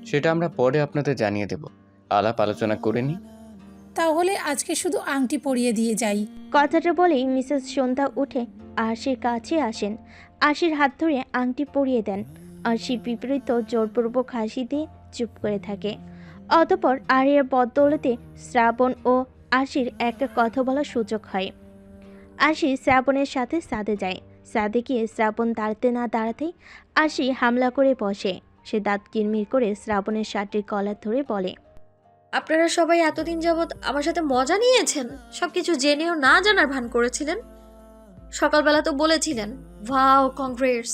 সেটা আমরা পরে আপনাদের জানিয়ে দেব। আলাপ আলোচনা করে নিই। তাহলে আজকে শুধু আংটি পরিয়ে দিয়ে যাই। কথাটা বলেই মিসেস সন্ধ্যা উঠে আরশির কাছে আসেন। আরশির হাত ধরে আংটি পরিয়ে দেন। আরশি বিপরীত জোরপূর্বক হাসি দিয়ে চুপ করে থাকে। অতঃপর আরিয়ার বদৌলতে শ্রাবণ ও আরশির একটা কথা বলার সুযোগ হয়। আরশি শ্রাবণের সাথে সাদে যায়। সাদে গিয়ে শ্রাবণ দাঁড়াতে না দাঁড়াতেই আরশি হামলা করে বসে। সে দাঁত কিরমির করে শ্রাবণের শার্টের কলার ধরে বলে, আপনারা সবাই এতদিন যাবৎ আমার সাথে মজা নিয়েছেন, সবকিছু জেনেও না জানার ভান করেছিলেন। সকালবেলা তো বলেছিলেন ওয়াও কংগ্রেটস,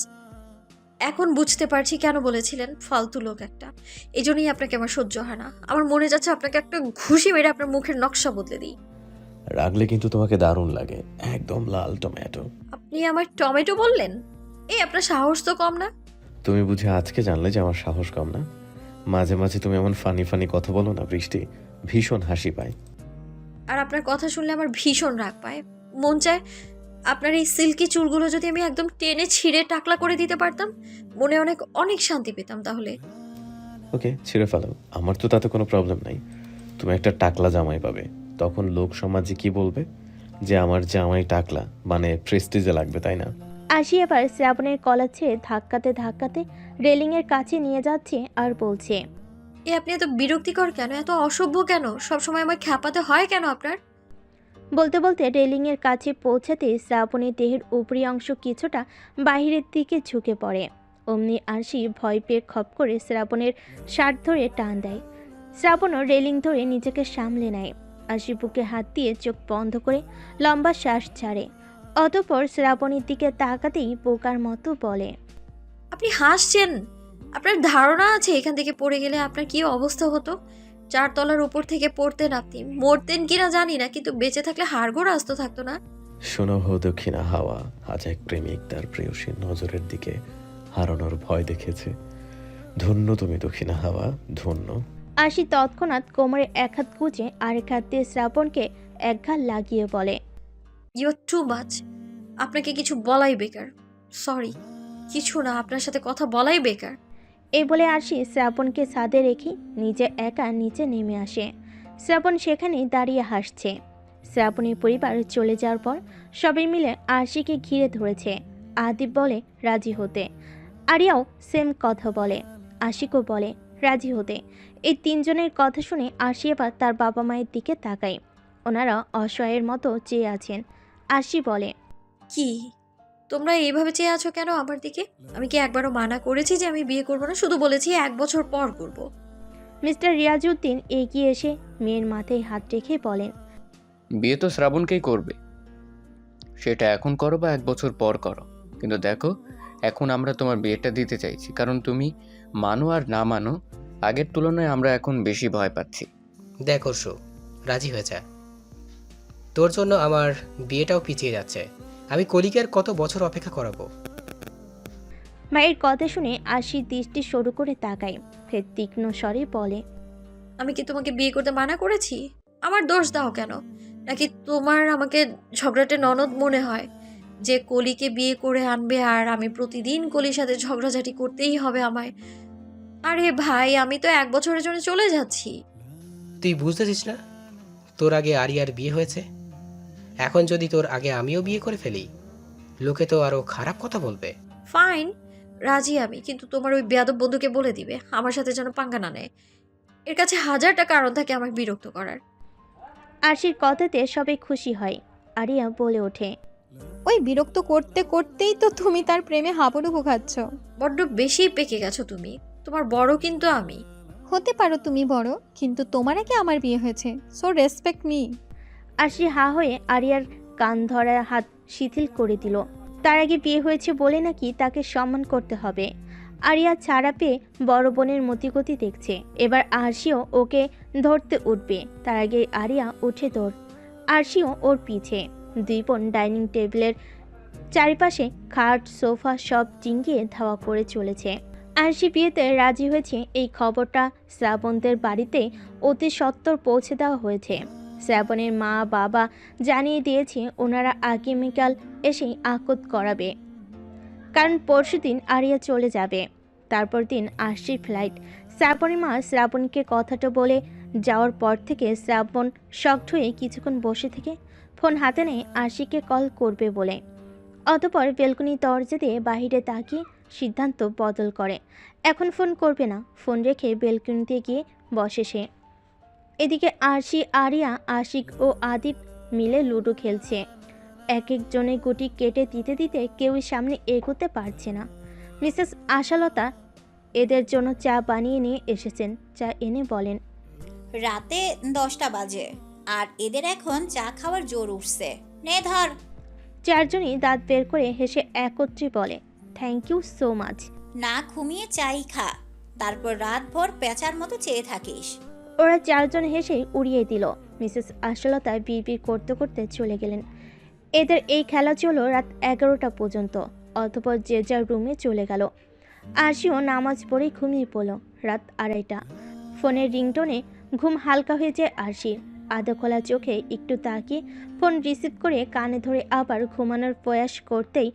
এখন বুঝতে পারছি কেন বলেছিলেন ফালতু লোক একটা। এই জন্যই আপনাকে আমার সহ্য হয় না। আমার মনে যাচ্ছে আপনাকে একটা ঘুষি মেরে আপনার মুখের নকশা বদলে দিই। রাগলে কিন্তু তোমাকে দারুণ লাগে, একদম লাল টমেটো। আপনি আমার টমেটো বললেন? এই আপনার সাহস তো কম না। তুমি বুঝে আজকে জানলে যে আমার সাহস কম না? মাঝে মাঝে তুমি এমন ফানি ফানি কথা বলো না বৃষ্টি, ভীষণ হাসি পায়। আর আপনার কথা শুনলে আমার ভীষণ রাগ পায়। মন চায় আপনার এই সিল্কি চুলগুলো যদি আমি একদম টেনে ছিঁড়ে টাকলা করে দিতে পারতাম, মনে অনেক অনেক শান্তি পেতাম। তাহলে ওকে, ছিঁড়ে ফেলো, আমার তো তাতে কোনো প্রবলেম নাই। তুমি একটা টাকলা জামাই পাবে, তখন লোক সমাজে কি বলবে? যে আমার জামাই টাকলা, মানে প্রেস্টিজে লাগবে, তাই না? আশি এবার শ্রাবণের কলার ছেড়ে ধাক্কাতে ধাক্কাতে রেলিংয়ের কাছে নিয়ে যাচ্ছে আর বলছে, আপনি এত বিরক্তিকর কেন, এত অসভ্য কেন, সবসময় আমার খ্যাপাতে হয় কেন আপনার? বলতে বলতে রেলিংয়ের কাছে পৌঁছাতে শ্রাবণের দেহের উপরি অংশ কিছুটা বাহিরের দিকে ঝুঁকে পড়ে। অমনি আরশি ভয় পেয়ে খপ করে শ্রাবণের শার্ট ধরে টান দেয়। শ্রাবণও রেলিং ধরে নিজেকে সামলে নেয়। আরশি বুকে হাত দিয়ে চোখ বন্ধ করে লম্বা শ্বাস ছাড়ে। অতঃপর শ্রাবণের দিকে তাকাতেই বোকার মতো বলে, আপনি হাসছেন? আপনার ধারণা আছে এখান থেকে পড়ে গেলে আপনার কি অবস্থা হতো? 4 তলার উপর থেকে পড়তেন আপনি, মরতেন কিনা জানি না, কিন্তু বেঁচে থাকলে হাড়গোড় আস্ত থাকতো না। শোনো হো দক্ষিণা হাওয়া, আজ এক প্রেমিক তার প্রেয়সীর নজরের দিকে হারানোর ভয় দেখেছে। ধন্য তুমি দক্ষিণা হাওয়া, ধন্য। আরশি তৎক্ষণাৎ কোমরে এক হাত গুজে আরেক হাত দিয়ে শ্রাবণকে একঘাত লাগিয়ে বলে, ইউ আর টু মাচ। আপনাকে কিছু বলাই বেকার। সরি, কিছু না, আপনার সাথে কথা বলাই বেকার। এই বলে আরশি শ্রাবণকে ছাদে রেখে নিজে একা নিচে নেমে আসে। শ্রাবণ সেখানেই দাঁড়িয়ে হাসছে। শ্রাবণের পরিবার চলে যাওয়ার পর সবাই মিলে আরশিকে ঘিরে ধরেছে। আদিব বলে রাজি হতে, আরিয়াও সেম কথা বলে, আশিকও বলে রাজি হতে। এই তিনজনের কথা শুনে আরশি এবার তার বাবা মায়ের দিকে তাকায়। ওনারা অসহায়ের মতো চেয়ে আছেন। আরশি বলে, কি তোমরা এইভাবে চেয়ে আছো কেন আমার দিকে? আমি কি একবারও মানা করেছি যে আমি বিয়ে করবো না? শুধু বলেছি 1 বছর পর করব। মিস্টার রিয়াজউদ্দিন এগিয়ে এসে মেয়ের মাথায় হাত রেখে বলেন, বিয়ে তো শ্রাবণকেই করবে, সেটা এখন করো বা 1 বছর পর করো। কিন্তু দেখো, এখন আমরা তোমার বিয়েটা দিতে চাইছি, কারণ তুমি মানো আর না মানো, আগের তুলনায় আমরা এখন বেশি ভয় পাচ্ছি। দেখ অর্ষু, রাজি হয়ে যা। তোর জন্য আমার বিয়েটাও পিছিয়ে যাচ্ছে। আমি কলিকার কত বছর অপেক্ষা করাবো? মায়ের কথা শুনে আশি দৃষ্টি সরু করে তাকায়, ফের তীক্ষ্ণ স্বরে বলে, আমি কি তোমাকে বিয়ে করতে মানা করেছি? আমার দোষ দাও কেন? নাকি তোমার আমাকে ঝগড়াটে ননদ মনে হয় যে কলিকে বিয়ে করে আনবে আর আমি প্রতিদিন কলির সাথে ঝগড়াঝাটি করতেই হবে আমায়? আরে ভাই, আমি তো 1 বছরের জন্য চলে যাচ্ছি। তুই বুঝতেছিস না তোর আগে আরিয়ার বিয়ে হয়েছে? এখন যদি তোর আগে আমিও বিয়ে করে ফেলি, লোকে তো আরো খারাপ কথা বলবে। ফাইন, রাজি আমি, কিন্তু তোমার ওই বেয়াদব বন্ধুকে বলে দিবে আমার সাথে যেন পাঙ্গা না নেয়। এর কাছে হাজারটা কারণ থাকে আমাকে বিরক্ত করার। আশির কথাতে সবাই খুশি হয়। আরিয়া বলে ওঠে, ওই বিরক্ত করতে করতেই তো তুমি তার প্রেমে হাবুডুবু খাচ্ছ। বড্ড বেশি পেকে গেছো তুমি। তোমার বড় কিন্তু আমি। হতে পারো তুমি বড়, কিন্তু তোমার আগে আমার বিয়ে হয়েছে, সো রেসপেক্ট মি। আশি হা হয়ে আরিয়ার কান ধরা হাত শিথিল করে দিল। তার আগে বিয়ে হয়েছে বলে নাকি তাকে সম্মান করতে হবে। আরিয়া ছাড়া পেয়ে বড় বোনের মতিগতি দেখছে। এবার আরশিও ওকে ধরতে উঠবে, তার আগে আরিয়া উঠে দৌড়। আরশিও ওর পিছে। দুই বোন ডাইনিং টেবিলের চারিপাশে খাট সোফা সব ডিঙ্গিয়ে ধাওয়া করে চলেছে। আরশি বিয়েতে রাজি হয়েছে এই খবরটা শ্রাবণদের বাড়িতে অতি সত্বর পৌঁছে দেওয়া হয়েছে। শ্রাবণের মা বাবা জানিয়ে দিয়েছে ওনারা আগামীকাল এসে আকদ করাবে, কারণ পরশুদিন আরিয়া চলে যাবে। তারপর দিন আরশির ফ্লাইট। শ্রাবণী মা শ্রাবণকে কথাটা বলে যাওয়ার পর থেকে শ্রাবণ শকড হয়ে কিছুক্ষণ বসে থেকে ফোন হাতে নিয়ে আরশিকে কল করবে বলে। অতপর বেলকনি দরজা দিয়ে বাহিরে তাকিয়ে সিদ্ধান্ত বদল করে। এখন ফোন করবে না। ফোন রেখে বেলকনিতে গিয়ে বসে সে। এদিকে আরশি, আরিয়া, আশিক ও আদিব মিলে লুডো খেলছে। এক একজনের গুটি কেটে দিতে দিতে কেউই সামনে এগোতে পারছে না। মিসেস আশালতা এদের জন্য চা বানিয়ে নিয়ে এসেছেন। চা এনে বলেন, রাতে 10টা বাজে আর এদের এখন চা খাওয়ার জোর উঠছে। নে ধর। চারজনই দাঁত বের করে হেসে একত্রে বলে, থ্যাংক ইউ সো মাচ। না ঘুমিয়ে চাই খা, তারপর রাতভর পেঁচার মতো চেয়ে থাকিস। ওরা চারজন হেসে উড়িয়ে দিল। মিসেস আশালতা বিড়বিড় করতে করতে চলে গেলেন। এদের এই খেলা চলো রাত 11টা পর্যন্ত। অতঃপর যে যার রুমে চলে গেল। আরশিও নামাজ পড়ে ঘুমিয়ে পড়ল। রাত 2:30। ফোনের রিংটোনে ঘুম হালকা হয়ে যায় আরশির। আধা খোলা চোখে একটু তাকিয়ে ফোন রিসিভ করে কানে ধরে আবার ঘুমানোর প্রয়াস করতেই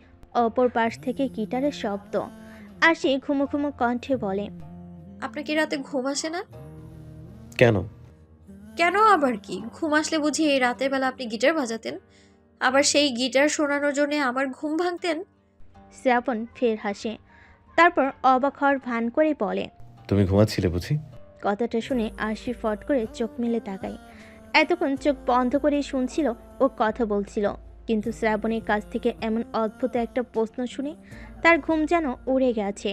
অপর পাশ থেকে গিটারের শব্দ। আরশি ঘুমো ঘুমো কণ্ঠে বলে, আপনার কি রাতে ঘুম আসে না? কেন? কেন আবার কি? ঘুম আসলে বুঝি এই রাতের বেলা আপনি গিটার বাজাতেন, আবার সেই গিটার শোনানোর জন্য আমার ঘুম ভাঙতেন? শ্রাবণ ফের হাসে। তারপর অবাক হওয়ার ভান করে বলে, তুমি ঘুমাচ্ছিলে বুঝি? কথাটা শুনে আরশি ফট করে চোখ মেলে তাকায়। এতক্ষণ চোখ বন্ধ করে শুনছিল ও কথা বলছিল, কিন্তু শ্রাবণের কাছ থেকে এমন অদ্ভুত একটা প্রশ্ন শুনে তার ঘুম যেন উড়ে গেছে।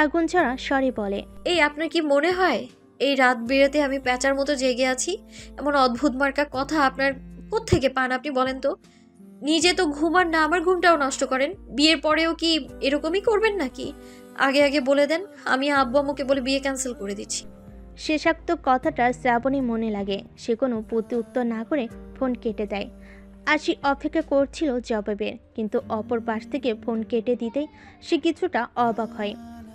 আগুন ছড়া স্বরে বলে, এই আপনার কি মনে হয় এই রাত বিরেতে আমি প্যাঁচার মতো জেগে আছি? এমন অদ্ভুত মার্কা কথা আপনার কোত্থেকে পান আপনি বলেন তো? নিজে তো ঘুমান না, আমার ঘুমটাও নষ্ট করেন। বিয়ের পরেও কি এরকমই করবেন নাকি? আগে আগে বলে দেন, আমি আব্বু আম্মুকে বলে বিয়ে ক্যান্সেল করে দিচ্ছি। শেষাক্ত কথাটা শ্রাবণী মনে লাগে। সে কোনো প্রতি উত্তর না করে ফোন কেটে দেয়। আশি অপেক্ষা করছিল জবাবের, কিন্তু অপর পাশ থেকে ফোন কেটে দিতেই সে কিছুটা অবাক হয়,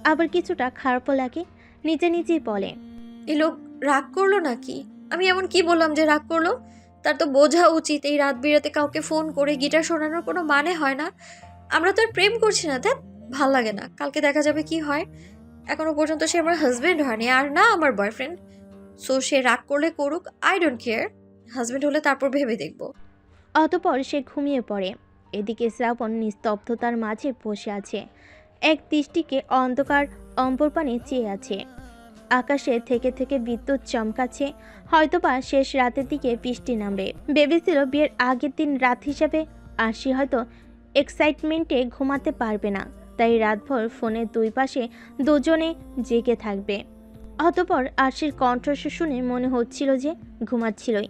আবার কিছুটা খারাপও লাগে। নিজে নিজেই বলে, এই লোক রাগ করলো নাকি? আমি এমন কি বললাম যে রাগ করলো? তার তো বোঝা উচিত এই রাত বিরাতে কাউকে ফোন করে গিটার শোনানোর কোনো মানে হয় না। আমরা তো আর প্রেম করছি না, দেখ ভাল লাগে না। কালকে দেখা যাবে কি হয়। এখনো পর্যন্ত সে আমার হাজব্যান্ড হয়নি, আর না আমার বয়ফ্রেন্ড। সো সে রাগ করলে করুক, আই ডোন্ট কেয়ার। হাজব্যান্ড হলে তারপর ভেবে দেখবো। অতপর সে ঘুমিয়ে পড়ে। এদিকে শ্রাবণ নিস্তব্ধতার মাঝে বসে আছে। এক দৃষ্টিকে অন্ধকার অম্বরপানে চেয়ে আছে। আকাশে থেকে থেকে বিদ্যুৎ চমকাচ্ছে। হয়তোবা শেষ রাতের দিকে বৃষ্টি নামবে। ভেবেছিল বিয়ের আগের দিন রাত হিসাবে আরশি হয়তো এক্সাইটমেন্টে ঘুমাতে পারবে না, তাই রাতভর ফোনের দুই পাশে দুজনে জেগে থাকবে। অতপর আরশির কণ্ঠস্বর শুনে মনে হচ্ছিল যে ঘুমাচ্ছিলই।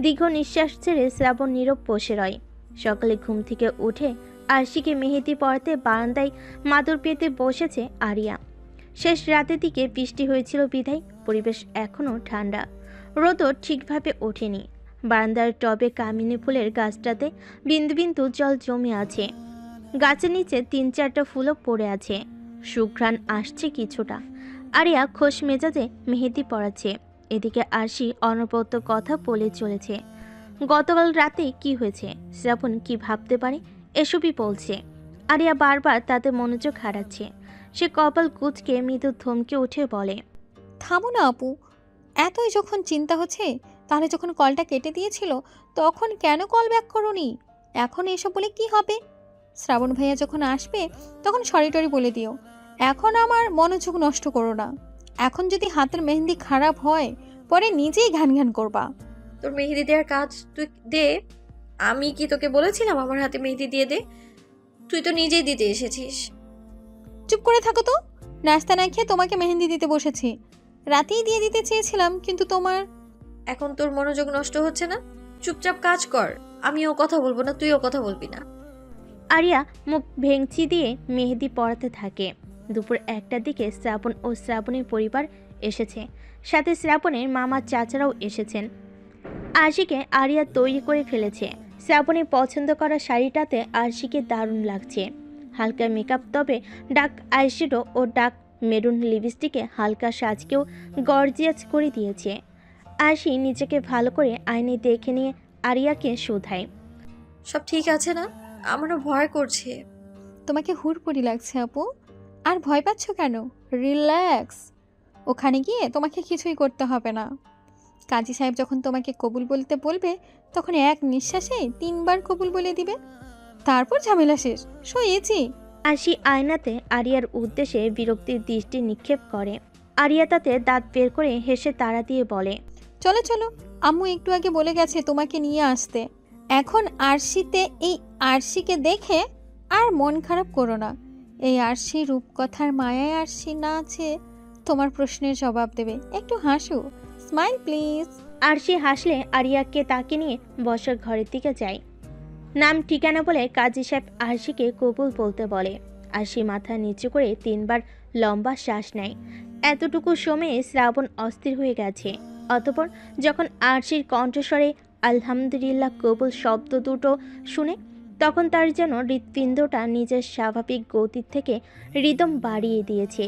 দীর্ঘ নিঃশ্বাস ছেড়ে শ্রাবণ নীরব বসে রয়। সকালে ঘুম থেকে উঠে আরশিকে মেহেদি পরাতে বারান্দায় মাদুর পেতে বসেছে আরিয়া। শেষ রাতের দিকে বৃষ্টি হয়েছিল বিধায় পরিবেশ এখনও ঠান্ডা। রোদও ঠিকভাবে ওঠেনি। বারান্দার টবে কামিনী ফুলের গাছটাতে বিন্দু বিন্দু জল জমে আছে। গাছের নিচে 3-4টা ফুলও পড়ে আছে। সুঘ্রাণ আসছে কিছুটা। আরিয়া খোশ মেজাজে মেহেদি পরাচ্ছে। এদিকে আরশি অনবরত কথা বলে চলেছে। গতকাল রাতে কি হয়েছে, শ্রাবণ কি ভাবতে পারে, এসবই বলছে। আরিয়া বারবার তাতে মনোযোগ হারাচ্ছে। সে কপাল কুঁচকে মৃদু থমকে উঠে বলে, থামো না আপু, এতই যখন চিন্তা হচ্ছে তাহলে যখন কলটা কেটে দিয়েছিল তখন কেন কল ব্যাক করোনি? এখন এসব বলে কি হবে? শ্রাবণ ভাইয়া যখন আসবে তখন সরি টরি বলে দিও। এখন আমার মনোযোগ নষ্ট করো না। এখন যদি হাতের মেহেন্দি খারাপ হয় পরে নিজেই ঘ্যান ঘ্যান করবা। তোর মেহেদি দেওয়ার কাজ তুই দে। আমি কি তোকে বলেছিলাম আমার হাতে মেহেদি দিয়ে দে? তুই তো নিজেই দিতে এসেছিস। চুপ করে থাকো তো। নাস্তা না খেয়ে তোমাকে মেহেন্দি দিতে বসেছি। রাতেই দিয়ে দিতে চেয়েছিলাম কিন্তু তোমার। এখন তোর মনোযোগ নষ্ট হচ্ছে না? চুপচাপ কাজ কর। আমিও কথা বলবো না, তুইও কথা বলবি না। আরিয়া মুখ ভেঙচি দিয়ে মেহেদি পরাতে থাকে। দুপুর 1টার দিকে শ্রাবণ ও শ্রাবণীর পরিবার এসেছে। সাথে শ্রাবণের মামা চাচারাও এসেছেন। আরশিকে আরিয়া তৈরি করে ফেলেছে। শ্রাবণীর পছন্দ করা শাড়িটাতে আরশিকে দারুণ লাগছে। হালকা মেকআপ, তবে ডার্ক আইশ্যাডো ও ডার্ক মেরুন লিপস্টিকে হালকা সাজকেও গর্জিয়াস করে দিয়েছে। আরশি নিজেকে ভালো করে আয়নায় দেখে নিয়ে আরিয়াকে শোধায়, সব ঠিক আছে না? আমারও ভয় করছে। তোমাকে হুড়পুড়ি লাগছে আপু। আর ভয় পাচ্ছ কেন? রিল্যাক্স। ওখানে গিয়ে তোমাকে কিছুই করতে হবে না। কাজী সাহেব যখন তোমাকে কবুল বলতে বলবে তখন এক নিঃশ্বাসে 3 বার কবুল বলে দিবে, তারপর ঝামেলা শেষ। সইয়েছি। আরশি আয়নাতে আরিয়ার উদ্দেশ্যে বিরক্তির দৃষ্টি নিক্ষেপ করে। আরিয়া তাতে দাঁত বের করে হেসে তাড়া দিয়ে বলে, চলো চলো, আম্মু একটু আগে বলে গেছে তোমাকে নিয়ে আসতে। এখন আরশিতে এই আরশিকে দেখে আর মন খারাপ করো না। এই আরশি রূপকথার মায়ায় আরশি না আছে তোমার প্রশ্নের জবাব দেবে। একটু হাসো, স্মাইল প্লিজ। আরশি হাসলে আরিয়াকে তাকে নিয়ে বসার ঘরের দিকে যায়। নাম ঠিকানা বলে কাজী সাহেব আরশিকে কবুল বলতে বলে। আরশি মাথা নিচু করে 3 বার লম্বা শ্বাস নেয়। এতটুকু সময়ে শ্রাবণ অস্থির হয়ে গেছে। অতঃপর যখন আরশির কণ্ঠস্বরে আলহামদুলিল্লাহ কবুল শব্দ দুটো শুনে, তখন তার যেন হৃৎপিণ্ডটা নিজের স্বাভাবিক গতির থেকে রিদম বাড়িয়ে দিয়েছে।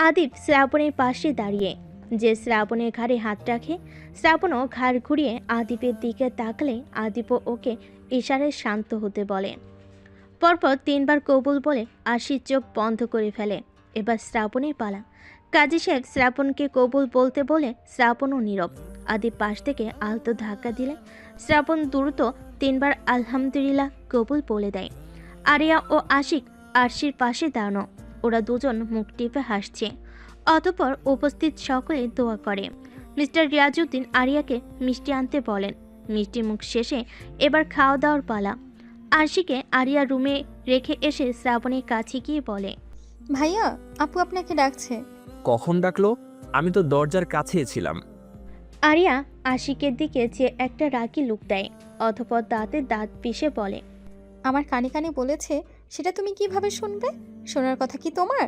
আদিপ শ্রাবণের পাশে দাঁড়িয়ে, যে শ্রাবণের ঘাড়ে হাত রাখে। শ্রাবণও ঘাড় ঘুরিয়ে আদিপের দিকে তাকলে আদিপও ওকে ইশারায় শান্ত হতে বলে। পরপর 3 বার কবুল বলে আশির চোখ বন্ধ করে ফেলে। এবার শ্রাবণের পালা। কাজী সাহেব শ্রাবণকে কবুল বলতে বলে শ্রাবণও নীরব। আদিপ পাশ থেকে আলতো ধাক্কা দিলে শ্রাবণ দ্রুত 3 বার আলহামদুলিল্লাহ কবুল বলে দেয়। আরিয়া ও আশিক আরশির পাশে দাঁড়ানো। ওরা দুজন মুখ টিপে হাসছে। অতঃপর উপস্থিত সকলে দোয়া করে। মিস্টার রিয়াজউদ্দিন আরিয়াকে মিষ্টি আনতে বলেন। মিষ্টি মুখ শেষে এবার খাওয়া দাওয়ার পালা। আরশিকে আরিয়া রুমে রেখে এসে শ্রাবণের কাছে গিয়ে বলে, ভাইয়া, আপু আপনাকে ডাকছে। কখন ডাকলো? আমি তো দরজার কাছেই ছিলাম। আরিয়া আশিকের দিকে যে একটা রাগী লুক দেয়। অতঃপর দাঁতে দাঁত পিষে বলে, আমার কানে কানে বলেছে, সেটা তুমি কিভাবে শুনবে? শোনার কথা কি তোমার?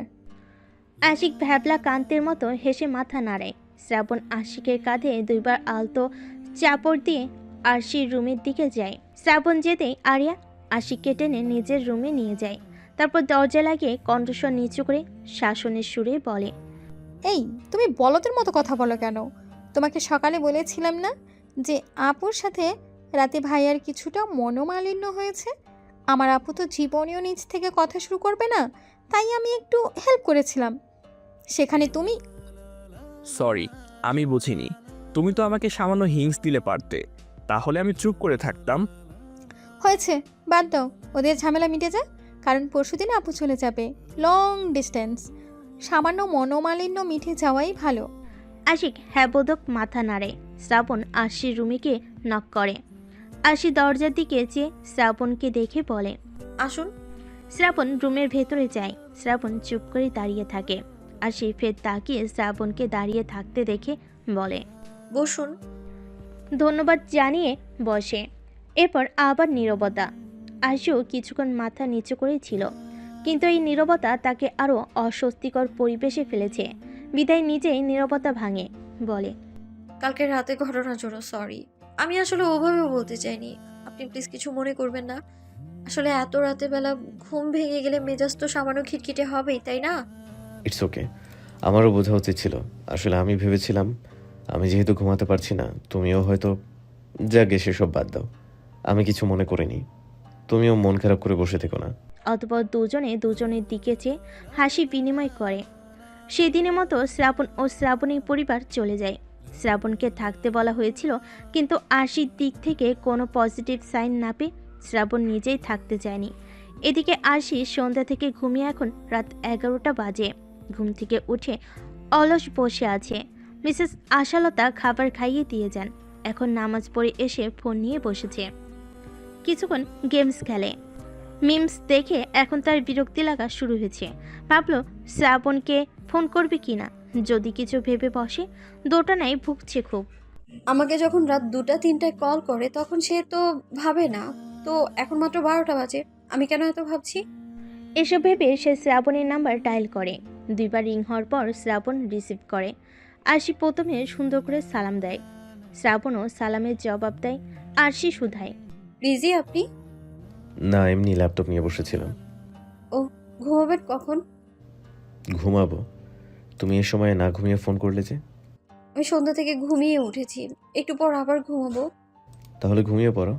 আশিক ভ্যাবলা কান্তের মতো হেসে মাথা নাড়ায়। শ্রাবণ আশিকের কাঁধে 2 বার আলতো চাপড় দিয়ে আরশির রুমের দিকে যায়। শ্রাবণ যেতেই আরিয়া আশিককে টেনে নিজের রুমে নিয়ে যায়। তারপর দরজা লাগিয়ে কণ্ঠস্বর নিচু করে শাসনের সুরে বলে, এই, তুমি বলদের মতো কথা বলো কেন? তোমাকে সকালে বলেছিলাম না যে আপুর সাথে রাতে ভাইয়ার কিছুটা মনোমালিন্য হয়েছে? আমার আপু তো জীবনেও নিজ থেকে কথা শুরু করবে না, তাই আমি একটু হেল্প করেছিলাম। সেখানে তুমি সরি, আমি বুঝিনি। তুমি তো আমাকে সামান্য হিংস দিলে পারতে, তাহলে আমি চুপ করে থাকতাম। হয়েছে, বাদ দাও, ওদের ঝামেলা মিটে যা। কারণ পরশুদিন আপু চলে যাবে লং ডিস্টেন্স। সামান্য মনোমালিন্য মিটে যাওয়াই ভালো। আশিক হ্যাবোদক মাথা নাড়ে। শ্রাবণ আশির রুমে গিয়ে নক করে। আশি দরজার দিকে চেয়ে শ্রাবণকে দেখে বলে, আসুন। শ্রাবণ রুমের ভেতরে যায়। শ্রাবণ চুপ করে দাঁড়িয়ে থাকে। আশি ফের তাকিয়ে শ্রাবণকে দাঁড়িয়ে থাকতে দেখে বলে, বসুন। ধন্যবাদ জানিয়ে বসে। এরপর আবার নীরবতা। আশিও কিছুক্ষণ মাথা নিচু করেই ছিল, কিন্তু এই নীরবতা তাকে আরও অস্বস্তিকর পরিবেশে ফেলেছে। বিদায় নিজেই নীরবতা ভাঙে, বলে, কালকে রাতে ঘটনার জন্য সরি। আমি আসলে ওভাবে বলতে চাইনি, আপনি প্লিজ কিছু মনে করবেন না। আসলে এত রাতে বেলা ঘুম ভেঙে গেলে মেজাজ তো সামান্য খিটখিটে হবেই, তাই না? ইটস ওকে, আমারও বোঝা উচিত ছিল। আসলে আমি ভেবেছিলাম আমি যেহেতু ঘুমাতে পারছি না, তুমিও হয়তো, যাকে সেসব বাদ দাও, আমি কিছু মনে করিনি। তুমিও মন খারাপ করে বসে থেকো না। অতঃপর দুজনে দুজনের দিকে চেয়ে হাসি বিনিময় করে। সেদিনের মতো শ্রাবণ ও শ্রাবণীর পরিবার চলে যায়। শ্রাবণকে থাকতে বলা হয়েছিল, কিন্তু আশির দিক থেকে কোনো পজিটিভ সাইন না পেয়ে শ্রাবণ নিজেই থাকতে চায়নি। এদিকে আশি সন্ধ্যা থেকে ঘুমিয়ে এখন রাত 11টা বাজে। ঘুম থেকে উঠে অলস বসে আছে। মিসেস আশালতা খাবার খাইয়ে দিয়ে যান। এখন নামাজ পড়ে এসে ফোন নিয়ে বসেছে। কিছুক্ষণ গেমস খেলে। মিমস দেখে এখন তার বিরক্তি লাগা শুরু হয়েছে। ভাবলো শ্রাবণকে ফোন করবে কিনা। যদি কিছু ভেবে বসে, দোটানায় ভুগছে খুব। আমাকে যখন রাত 2টা-3টায় কল করে তখন সে তো ভাবে না, তো এখন মাত্র 12টা বাজে, আমি কেন এত ভাবছি? এসব ভেবে সে শ্রাবণের নাম্বার ডায়াল করে। 2 বার রিং হওয়ার পর শ্রাবণ রিসিভ করে। আরশি প্রথমে সুন্দর করে সালাম দেয়। শ্রাবণও সালামের জবাব দেয়। আরশি শুধায়, বিজি আপনি? না, এমনি ল্যাপটপ নিয়ে বসেছিলাম। ও, ঘুমাবেন কখন? ঘুমাবো। তুমি এ সময় না ঘুমিয়ে ফোন করলে যে? আমি সন্ধ্যা থেকে ঘুমিয়ে উঠেছি, একটু পর আবার ঘুমাবো। তাহলে ঘুমিয়ে পড়ো।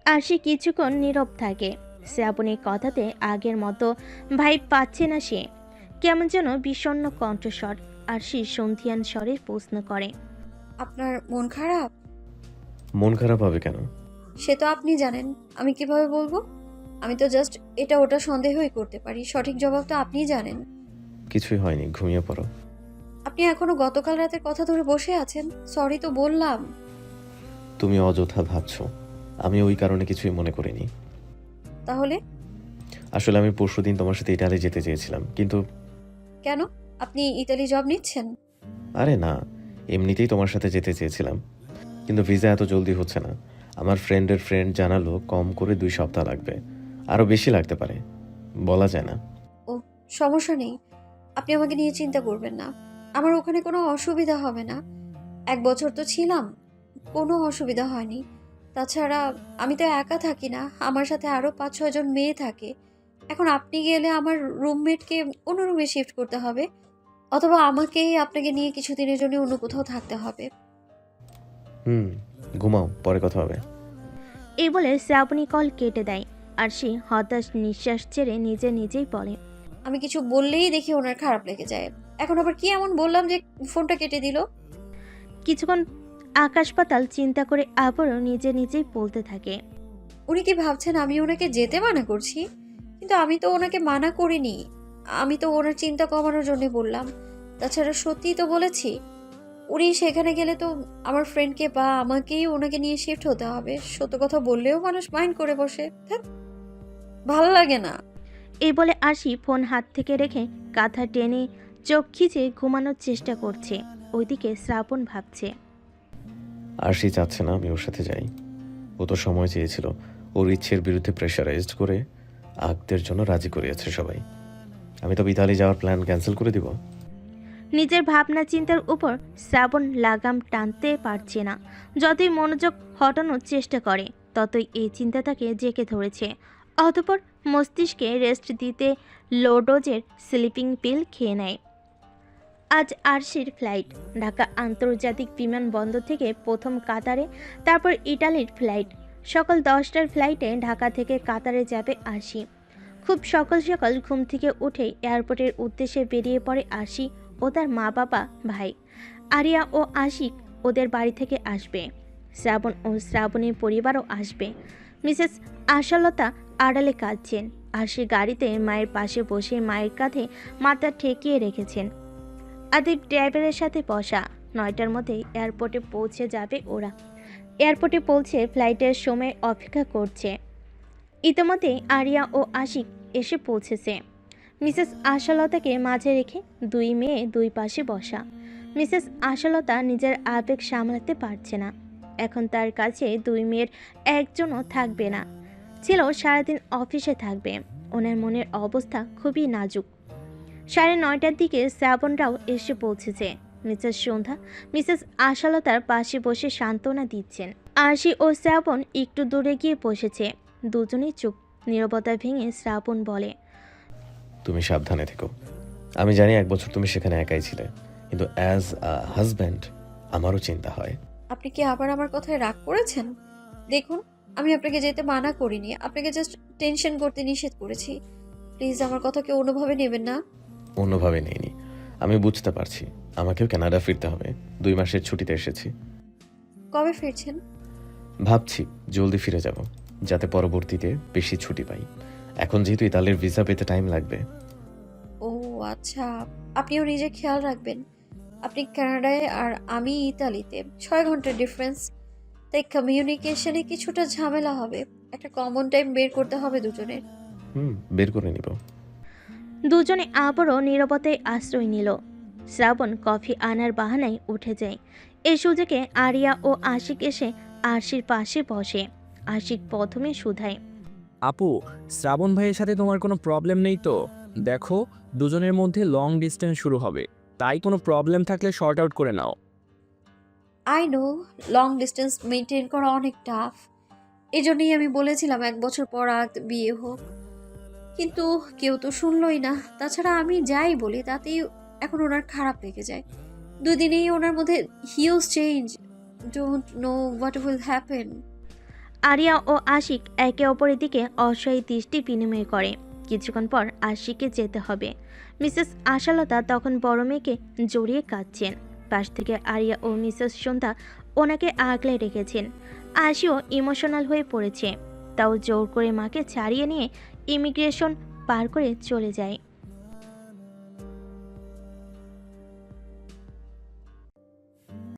আরশি কিছুক্ষণ নীরব থাকে। শ্রাবণের কথাতে আগের মতো ভাইব পাচ্ছে না সে। কেমন যেন বিষণ্ণ কণ্ঠস্বর। আরশি সন্ধিয়ান স্বরে প্রশ্ন করে। আপনার মন খারাপ? মন খারাপ হবে কেন? সে তো আপনি জানেন, আমি কিভাবে বলবো? আমি তো জাস্ট এটা ওটা সন্দেহই করতে পারি, সঠিক জবাব তো আপনিই জানেন। কিছুই হয়নি, ঘুমিয়ে পড়ো। আপনি এখনো গতকাল রাতের কথা ধরে বসে আছেন। সরি তো বললাম। তুমি অযথা ভাবছো, আমি ওই কারণে কিছুই মনে করিনি। তাহলে আসলে আমি পরশুদিন তোমার সাথে ইটালি যেতে চেয়েছিলাম, কিন্তু কেন? আপনি ইতালি জব নিচ্ছেন? আরে না, এমনিতেই তোমার সাথে যেতে চেয়েছিলাম, কিন্তু ভিসা এত জলদি হচ্ছে না। আমার ফ্রেন্ডের ফ্রেন্ড জানালো কম করে 2 সপ্তাহ লাগবে, আরও বেশি লাগতে পারে, বলা যায় না। ও, সমস্যা নেই, আপনি আমাকে নিয়ে চিন্তা করবেন না। আমার ওখানে কোনো অসুবিধা হবে না। 1 বছর তো ছিলাম, কোনো অসুবিধা হয়নি। তাছাড়া আমি তো একা থাকি না, আমার সাথে আরও 5-6 জন মেয়ে থাকে। এখন আপনি গেলে আমার রুমমেটকে অন্য রুমে শিফট করতে হবে, অথবা আমাকেই আপনাকে নিয়ে কিছুদিনের জন্য অন্য কোথাও থাকতে হবে। ঘুমাও, পরে কথা হবে। এই বলে শ্রাবণী কল কেটে দেয়। আরশি হতাশ নিঃশ্বাস ছেড়ে নিজেই বলে। আমি কিছু বললেই দেখি ওনার খারাপ লেগে যায়। এখন আবার কি এমন বললাম যে ফোনটা কেটে দিল? কিছুক্ষণ আকাশ পাতাল চিন্তা করে আবারও নিজেই বলতে থাকে। উনি কি ভাবছেন আমি ওনাকে যেতে মানা করছি? কিন্তু আমি তো ওনাকে মানা করিনি, আমি তো ওনার চিন্তা কমানোর জন্য বললাম। তাছাড়া সত্যিই তো বলেছি, উনি সেখানে গেলে তো আমার ফ্রেন্ডকে বা আমাকেই ওনাকে নিয়ে শিফট হতে হবে। সত্য কথা বললেও মানুষ মাইন্ড করে বসে। ধ্যাৎ, ভালো লাগে না। এই বলে আরশি ফোন হাত থেকে রেখে কাঁথা টেনে চোখ খিচে ঘুমানোর চেষ্টা করছে। ওইদিকে শ্রাবণ ভাবছে। আরশি চাচ্ছে না আমি ওর সাথে যাই। ও তো সময় চেয়েছিল, ওর ইচ্ছের বিরুদ্ধে প্রেশারাইজড করে আগদের জন্য রাজি করিয়েছে সবাই। আমি তো ইতালি যাওয়ার প্ল্যান ক্যান্সেল করে দিব? নিজের ভাবনা চিন্তার উপর শ্রাবণ লাগাম টানতে পারছে না। যতই মনোযোগ হটানোর চেষ্টা করে ততই এই চিন্তা তাকে জেঁকে ধরেছে। অতঃপর মস্তিষ্কে রেস্ট দিতে লো ডোজের স্লিপিং পিল খেয়ে নেয়। আজ আরশির ফ্লাইট। ঢাকা আন্তর্জাতিক বিমানবন্দর থেকে প্রথম কাতারে, তারপর ইটালির ফ্লাইট। সকাল 10টার ফ্লাইটে ঢাকা থেকে কাতারে যাবে আরশি। খুব সকাল সকাল ঘুম থেকে উঠে এয়ারপোর্টের উদ্দেশ্যে বেরিয়ে পড়ে আরশি ও তার মা বাবা ভাই। আরিয়া ও আশিক ওদের বাড়ি থেকে আসবে। শ্রাবণ ও শ্রাবণীর পরিবারও আসবে। মিসেস আশালতা আড়ালে কাঁদছেন। আরশি গাড়িতে মায়ের পাশে বসে মায়ের কাঁধে মাথা ঠেকিয়ে রেখেছেন। আদিব ড্রাইভারের সাথে বসা। 9টার মধ্যে এয়ারপোর্টে পৌঁছে যাবে ওরা। এয়ারপোর্টে পৌঁছে ফ্লাইটের সময় অপেক্ষা করছে। ইতিমধ্যে আরিয়া ও আশিক এসে পৌঁছেছে। মিসেস আশালতাকে মাঝে রেখে 2 মেয়ে 2 পাশে বসা। মিসেস আশালতা নিজের আবেগ সামলাতে পারছে না। এখন তার কাছে 2 মেয়ের একজনও থাকবে না। ছিল সারাদিন অফিসে থাকবে। ওনার মনের অবস্থা খুবই নাজুক। 9:30টার দিকে শ্রাবণরাও এসে পৌঁছেছে। মিসেস সন্ধ্যা মিসেস আশালতার পাশে বসে সান্ত্বনা দিচ্ছেন। আরশি ও শ্রাবণ একটু দূরে গিয়ে বসেছে। দুজনেই চুপ। নীরবতা ভেঙে শ্রাবণ বলে। তুমি সাবধানে থেকো। আমি জানি 1 বছর তুমি সেখানে একাই ছিলে, কিন্তু অ্যাজ আ হাজব্যান্ড আমারও চিন্তা হয়। আপনি কি আবার আমার কথায় রাগ করেছেন? দেখুন, আমি আপনাকে যেতে মানা করিনি, আপনাকে জাস্ট টেনশন করতে নিষেধ করেছি। প্লিজ আমার কথা কেউ অন্যভাবে নেবেন না। অন্যভাবে নেইনি, আমি বুঝতে পারছি। আমাকেও কানাডা ফিরতে হবে। 2 মাসের ছুটিতে এসেছি। কবে ফিরছেন? ভাবছি জলদি ফিরে যাব, যাতে পরবর্তীতে বেশি ছুটি পাই। এখন যেহেতু ইতালির ভিসা পেতে টাইম লাগবে। ও আচ্ছা, আপনিও নিজের খেয়াল রাখবেন। আপনি কানাডায় আর আমি ইতালিতে, 6 ঘন্টার ডিফারেন্স। তাই কমিউনিকেশনে কিছুটা ঝামেলা হবে। একটা কমন টাইম বের করতে হবে দুজনের। বের করে নিব। দুজনে আবারও নীরবতায় আশ্রয় নিল। শ্রাবণ কফি আনার বাহানায় উঠে যায়। এই সুযোগে আরিয়া ও আশিক এসে আরশির পাশে বসে। আশিক প্রথমে শুধায়। আপু, শ্রাবণ ভাইয়ের সাথে তোমার কোনো প্রবলেম নেই তো? দেখো, দুজনের মধ্যে লং ডিস্টেন্স শুরু হবে, তাই কোনো প্রবলেম থাকলে শর্ট আউট করে নাও। I know long distance maintain করা অনেক টাফ। এই জন্যই আমি বলেছিলাম 1 বছর পর বিয়ে হোক, কিন্তু কেউ তো শুনলই না। তাছাড়া আমি যাই বলি তাতেই এখন ওনার খারাপ লেগে যায়। 2 দিনেই ওনার মধ্যে huge change. Don't know what will happen. Aria ও আশিক একে অপরের দিকে অসহায় দৃষ্টি বিনিময় করে। কিছুক্ষণ পর আশিকে যেতে হবে। মিসেস আশালতা তখন বড় মেয়েকে জড়িয়ে কাঁদছেন। পাশ থেকে আরিয়া ও মিসেস সন্ধ্যা ওনাকে আগলে রেখেছেন। আশিও ইমোশনাল হয়ে পড়েছে, তাও জোর করে মাকে ছাড়িয়ে নিয়ে ইমিগ্রেশন পার করে চলে যায়।